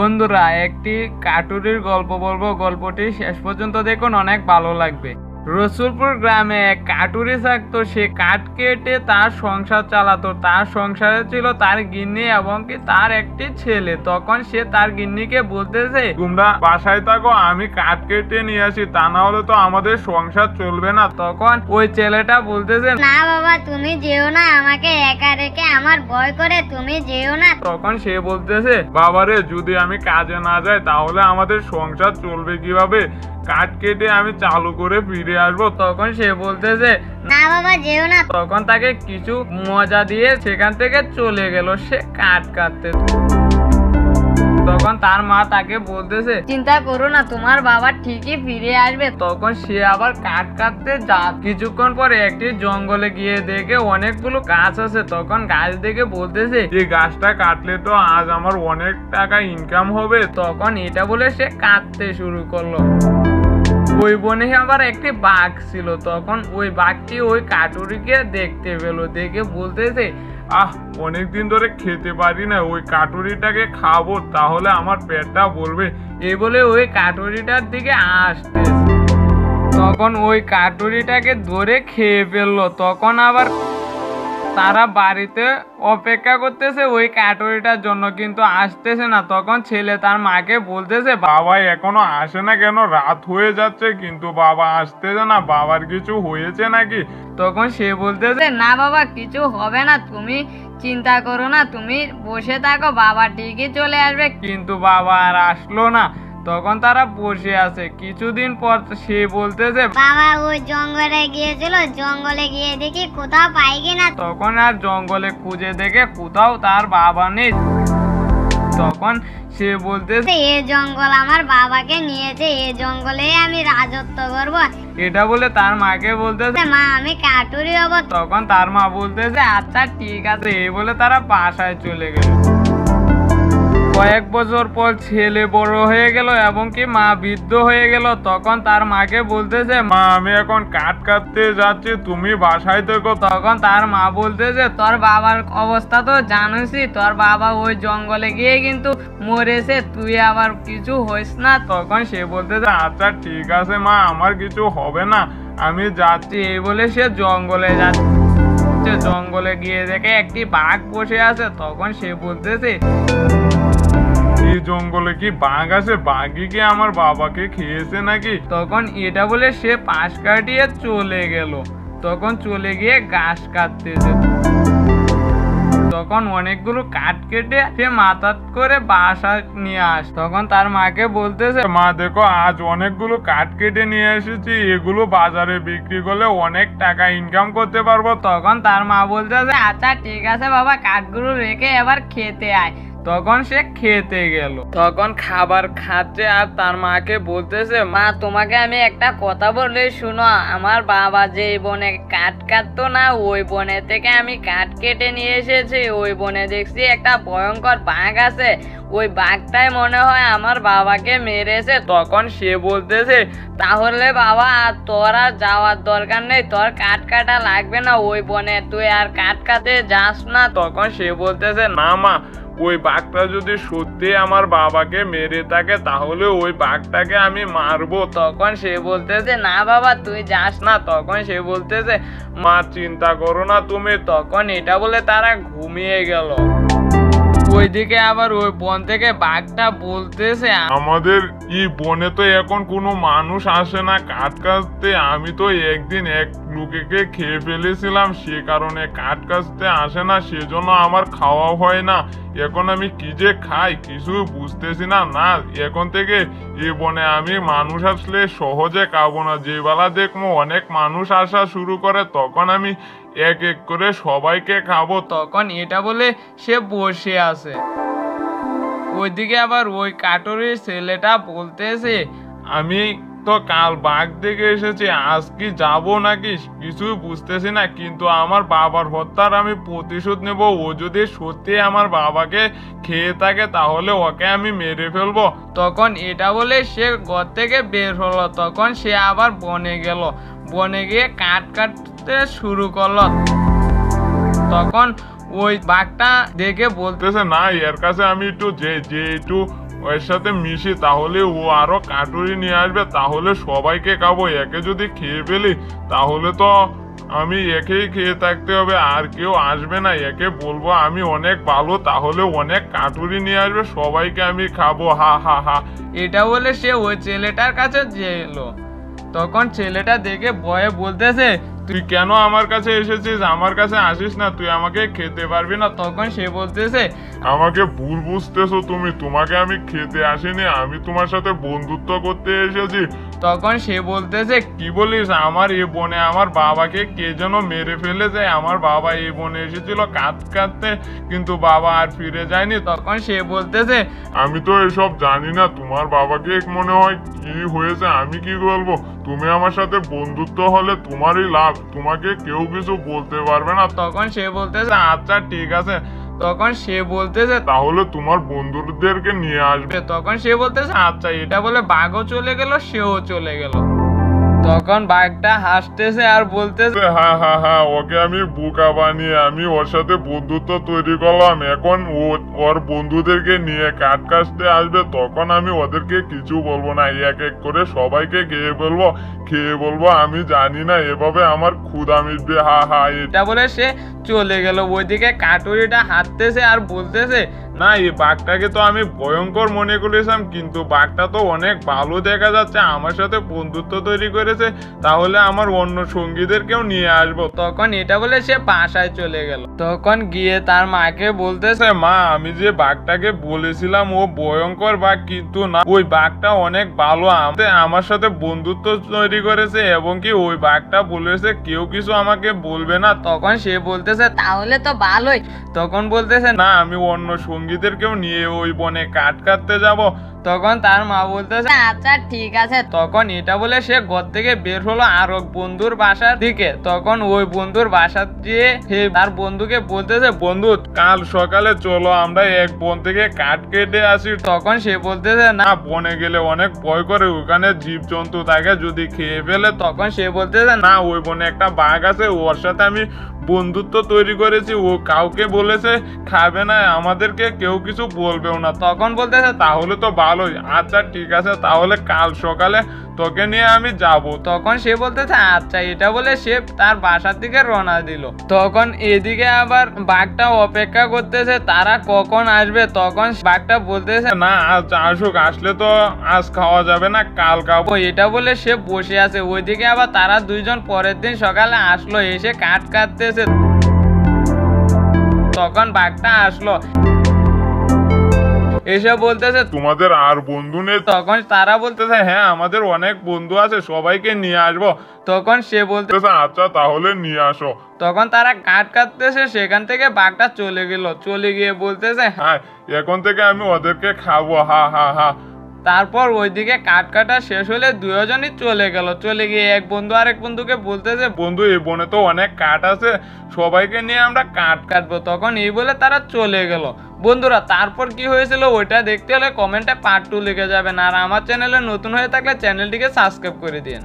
বন্ধুরা একটি কাটুরির গল্প বলবো, গল্পটি শেষ পর্যন্ত দেখুন, অনেক ভালো লাগবে। রসুলপুর গ্রামে এক কাটুরি থাকতো। সে কাঠ কেটে তার সংসার চালাতো। তার সংসারে ছিল তার গিন্নি এবং কি তার একটি ছেলে। তখন সে তার গিন্নিকে বলতেছে, তোমরা বাসায় থাকো, আমি কাঠ কেটে নিয়ে আসি, তা না হলে তো আমাদের সংসার চলবে না। তখন ওই ছেলেটা বলতেছে, না বাবা তুমি যেও না, আমাকে একা রেখে আমার ভয় করে, তুমি যেও না। তখন সে বলতেছে, বাবারে, যদি আমি কাজে না যাই তাহলে আমাদের সংসার চলবে কিভাবে? কাঠ কেটে আমি চালু করে ফিরে আসবো। তখন সে বলতেছে, না বাবা যেও না। তখন তাকে কিছু মজা দিয়ে সেখান থেকে চলে গেল সে কাঠ কাটতে। তখন তার মা তাকে বলতেছে, চিন্তা করো না, তোমার বাবা ঠিকই ফিরে আসবে। তখন সে আবার কাঠ কাটতে যা। কিছুক্ষণ পরে একটি জঙ্গলে গিয়ে দেখে অনেকগুলো গাছ আছে। তখন গাছ দেখে বলতেছে, এই গাছটা কাটলে তো আজ আমার অনেক টাকা ইনকাম হবে। তখন এটা বলে সে কাটতে শুরু করলো। ওই বনে আবার একটি বাঘ ছিল। তখন ওই বাঘটি ওই কাটুরিকে দেখতে পেল, দেখে বলতেছে, অনেকদিন ধরে খেতে পারি না, ওই কাটুরিটাকে খাবো, তাহলে আমার পেটটা বলবে। এই বলে ওই কাটুরিটার দিকে আসতেছে। তখন ওই কাটুরিটাকে ধরে খেয়ে ফেললো। তখন আবার তারা বাড়িতে অপেক্ষা করতেছে ওই কাটুরিটার জন্য, কিন্তু আসতেছে না। তখন ছেলে তার মাকে বলতেছে, বাবা এখনো আসে না কেন? রাত হয়ে যাচ্ছে কিন্তু বাবা আসতেছে না, বাবার কিছু হয়েছে নাকি? তখন সে বলতেছে, না বাবা কিছু হবে না, তুমি চিন্তা করো না, তুমি বসে থাকো, বাবা ঠিকই চলে আসবে। কিন্তু বাবা আর আসলো না। তখন তারা বসে আছে। কিছুদিন পর সে বলতেছে, বাবা ওই জঙ্গলে গিয়েছিল, জঙ্গলে গিয়ে দেখি কোথাও পাই কিনা। তখন আর জঙ্গলে খুঁজে দেখে কোথাও তার বাবা নেই। তখন সে বলতেছে, এই জঙ্গল আমার বাবাকে নিয়েছে, এই জঙ্গলে আমি রাজত্ব করব। এটা বলে তার মাকে বলতেছে, মা আমি কাটুরি হব। তখন তার মা বলতেছে, আচ্ছা ঠিক আছে। এই বলে তারা বাসায় চলে গেল। কয়েক বছর পর ছেলে বড় হয়ে গেল এবং কি মা বৃদ্ধ হয়ে গেল। তখন তার মাকে বলতেছে, মা আমি এখন কাঠ কাটতে যাচ্ছি, তুমি বাসায় থেকো। তখন তার মা বলতেছে, তোর বাবার অবস্থা তো জানিসই, তোর বাবা ওই জঙ্গলে গিয়ে কিন্তু মরেছে, তুই আবার কিছু হইস না। তখন সে বলতেছে, আচ্ছা ঠিক আছে মা, আমার কিছু হবে না, আমি যাচ্ছি। এই বলে সে জঙ্গলে যাচ্ছে। জঙ্গলে গিয়ে দেখে একটি বাঘ বসে আছে। তখন সে বলতেছে, এই জঙ্গলে কি বাঘ আছে? বাঘই কি আমার বাবাকে খেয়েছে নাকি? তখন এটা বলে সে পাশ কাটিয়ে চলে গেল। তখন চলে গিয়ে ঘাস কাটতেছে। তখন অনেকগুলো কাঠ কেটে সে মাথা করে বাসা নিয়ে আস। তখন তার মাকে বলতেছে, মা দেখো, আজ অনেকগুলো কাঠ কেটে নিয়ে এসেছি, এগুলো বাজারে বিক্রি করলে অনেক টাকা ইনকাম করতে পারবো। তখন তার মা বলতেছে, আচ্ছা ঠিক আছে বাবা, কাঠগুলো রেখে এবার খেতে আয়। তখন সে খেতে গেল। তখন খাবার খাচ্ছে আর তার মাকে বলতেছে, মা তোমাকে আমি একটা কথা বলে শুনো, আমার বাবা যে বনে কাঠ কাটতো না, ওই বনে থেকে আমি কাঠ কেটে নিয়ে এসেছি। ওই বনে দেখছি একটা ভয়ঙ্কর বাঘ আছে, ওই বাঘটাই মনে হয় আমার বাবাকে মেরেছে। তখন সে বলতেছে, তাহলে বাবা আর তোর আর যাওয়ার দরকার নেই, তোর কাঠ কাটা লাগবে না ওই বনে, তুই আর কাঠ কাটতে যাস না। তখন সে বলতেছে, না মা, ওই বাঘটা যদি সত্যি আমার বাবাকে মেরে থাকে তাহলে ওই বাঘটাকে আমি মারবো। তখন সে বলতেছে, না বাবা তুই যাস না। তখন সে বলতেছে, মা চিন্তা করো না তুমি। তখন এটা বলে তারা ঘুমিয়ে গেল। ওইদিকে আবার ওই বন থেকে বাঘটা বলতেছে, আমাদের এই বনে তো এখন কোনো মানুষ আসে না কাঠ কাটতে, আমি তো একদিন এক লোকেকে খেয়ে ফেলেছিলাম, সে কারণে কাঠ কাটতে আসে না, সেজন্য আমার খাওয়া হয় না। এখন আমি কি যে খাই কিছু বুঝতেছি না। না, এখন থেকে এই বনে আমি মানুষ আসলে সহজে খাবো না। যে বেলা দেখবো অনেক মানুষ আসা শুরু করে তখন আমি এক এক করে সবাইকে খাবো। তখন এটা বলে সে বসে আছে। ওইদিকে আবার ওই কাটুরির ছেলেটা বলতেছে, আমি তো কাল বাঘ দেখে এসেছি, আজ কি যাবো নাকি কিছুই বুঝতেছি না, কিন্তু আমার বাবার হত্যার আমি প্রতিশোধ নেব। ও যদি সত্যি আমার বাবাকে খেয়ে থাকে তাহলে ওকে আমি মেরে ফেলবো। তখন এটা বলে সে ঘর থেকে বের হলো। তখন সে আবার বনে গেল। বনে গিয়ে কাঠ কাটতে শুরু করলো। তখন ওই বাঘটা দেখে বলতেছে, না এর কাছে আমি একটু যে একটু ওর সাথে মিশি, তাহলে ও আরো কাটুরি নিয়ে আসবে, তাহলে সবাইকে খাবো। একে যদি খেয়ে ফেলি তাহলে তো আমি একেই খেয়ে থাকতে হবে, আর কেউ আসবে না। একে বলবো আমি অনেক ভালো, তাহলে অনেক কাটুরি নিয়ে আসবে, সবাইকে আমি খাবো, হা হা হা। এটা বলে সে ওই ছেলেটার কাছে এলো। তখন ছেলেটা দেখে ভয়ে বলতেছে, তুই কেন আমার কাছে এসেছিস? আমার কাছে আসিস না, তুই আমাকে খেতে পারবি না। তখন সে বলতেছে, আমাকে ভুল বুঝতেছো তুমি, তোমাকে আমি খেতে আসিনি, আমি তোমার সাথে বন্ধুত্ব করতে এসেছি। তখন সে বলতেছে, কি বলিস? আমার এই বনে আমার বাবাকে কে যেন মেরে ফেলেছে। আমার বাবা এই বনে এসেছিল কাঠ কাটতে, কিন্তু বাবা আর ফিরে যায়নি। তখন সে বলতেছে, আমি তো এসব জানি না, তোমার বাবাকে মনে হয় কি হয়েছে, আমি কি বলবো? তুমি আমার সাথে বন্ধুত্ব হলে তোমারই লাভ, তোমাকে কেউ কিছু বলতে পারবে না। তখন সে বলতেছে, আচ্ছা ঠিক আছে। তখন সে বলতেছে, তাহলে তোমার বন্ধুদেরকে নিয়ে আসবে। তখন সে বলতেছে, আচ্ছা। এটা বলে বাঘও চলে গেল, সেও চলে গেল। তখন বাঘটা হাসতেছে আর বলতেছে, হ্যাঁ হ্যাঁ হ্যাঁ, ওকে আমি বোকা বানিয়ে আমি ওর সাথে বন্ধুত্ব তৈরি করলাম। এখন ওর বন্ধুদেরকে নিয়ে কাঠ কাটতে আসবে, তখন আমি ওদেরকে কিছু বলবো না, এক এক করে সবাইকে খেয়ে বলবো আমি জানি না, এভাবে আমার ক্ষুধা মিটবে, হা হা। এটা বলে সে চলে গেল। ওইদিকে কাটুরিটা হাঁটতেছে আর বলতেছে, না, এই বাঘটাকে তো আমি ভয়ঙ্কর মনে করেছিলাম, কিন্তু বাঘটা তো অনেক ভালো দেখা যাচ্ছে, আমার সাথে বন্ধুত্ব তৈরি করেছে, তাহলে আমার অন্য সঙ্গীদেরকেও নিয়ে আসবো। তখন এটা বলে সে বাসায় চলে গেল। তখন গিয়ে তার মাকে বলতেছে, মা, আমি যে বাঘটাকে বলেছিলাম ও ভয়ঙ্কর বাঘ, কিন্তু না, ওই বাঘটা অনেক ভালো, আমার সাথে বন্ধুত্ব তৈরি করেছে, এবং কি ওই বাঘটা বলেছে কেউ কিছু আমাকে বলবে না। তখন সে বলতেছে, তাহলে তো ভালোই। তখন বলতেছে, না, আমি অন্য সঙ্গীদেরকেও নিয়ে ওই বনে কাঠ কাটতে যাব। তখন তার মা বলতেছে, আচ্ছা ঠিক আছে। তখন এটা বলে সে ঘর থেকে বের হলো আর এক বন্ধুর বাসার দিকে। তখন ওই বন্ধুর বাসা দিয়ে তার বন্ধুকে বলতেছে, বন্ধু, কাল সকালে চলো আমরা এক বন থেকে কাঠ কেটে আসি। তখন সে বলতেছে, না, না, বনে গেলে অনেক ভয় করে, ওখানে জীব জন্তু থাকে, যদি খেয়ে ফেলে। তখন সে বলতেছে, না, ওই বনে একটা বাঘ আছে, ওর সাথে আমি বন্ধুত্ব তৈরি করেছি, ও কাউকে বলেছে খাবে না, আমাদেরকে কেউ কিছু বলবেও না। তখন বলতেছে, তাহলে তো ভালোই। আচ্ছা ঠিক আছে, তাহলে কাল সকালে তোকে নিয়ে আমি যাব। তখন সে বলতেছে, আচ্ছা। এটা বলে সে তার বাসার দিকে রওনা দিল। তখন এদিকে আবার বাঘটা অপেক্ষা করতেছে তারা কখন আসবে। তখন বাঘটা বলতেছে, না, আজ আসুক, আসলে তো আজ খাওয়া যাবে না, কাল খাবো। এটা বলে সে বসে আছে। ওইদিকে আবার তারা দুইজন পরের দিন সকালে আসলো, এসে কাঠ কাটতেছে। তখন বাঘটা আসলো, এসে বলতেছে, তোমাদের আর বন্ধু নেই? তখন তারা বলতেছে, হ্যাঁ, আমাদের অনেক বন্ধু আছে, সবাইকে নিয়ে আসবো। তখন সে বলতেছে, আচ্ছা তাহলে নিয়ে আসো। তখন তারা কাঠ কাটতেছে, সেখান থেকে বাঘটা চলে গেল। চলে গিয়ে বলতেছে, হ্যাঁ, এখন থেকে আমি ওদেরকে খাবো, হা হা হা। তারপর ওইদিকে কাঠ কাটা শেষ হলে দুজনই চলে গেল। চলে গিয়ে এক বন্ধু আরেক বন্ধুকে বলতেছে, বন্ধু, এই বনে তো অনেক কাঠ আছে, সবাইকে নিয়ে আমরা কাঠ কাটবো। তখন এই বলে তারা চলে গেল। বন্ধুরা, তারপর কি হয়েছিল ওইটা দেখতে হলে কমেন্টে পার্ট 2 লিখে যাবেন। আর আমার চ্যানেলে নতুন হয়ে থাকলে চ্যানেলটিকে সাবস্ক্রাইব করে দিন।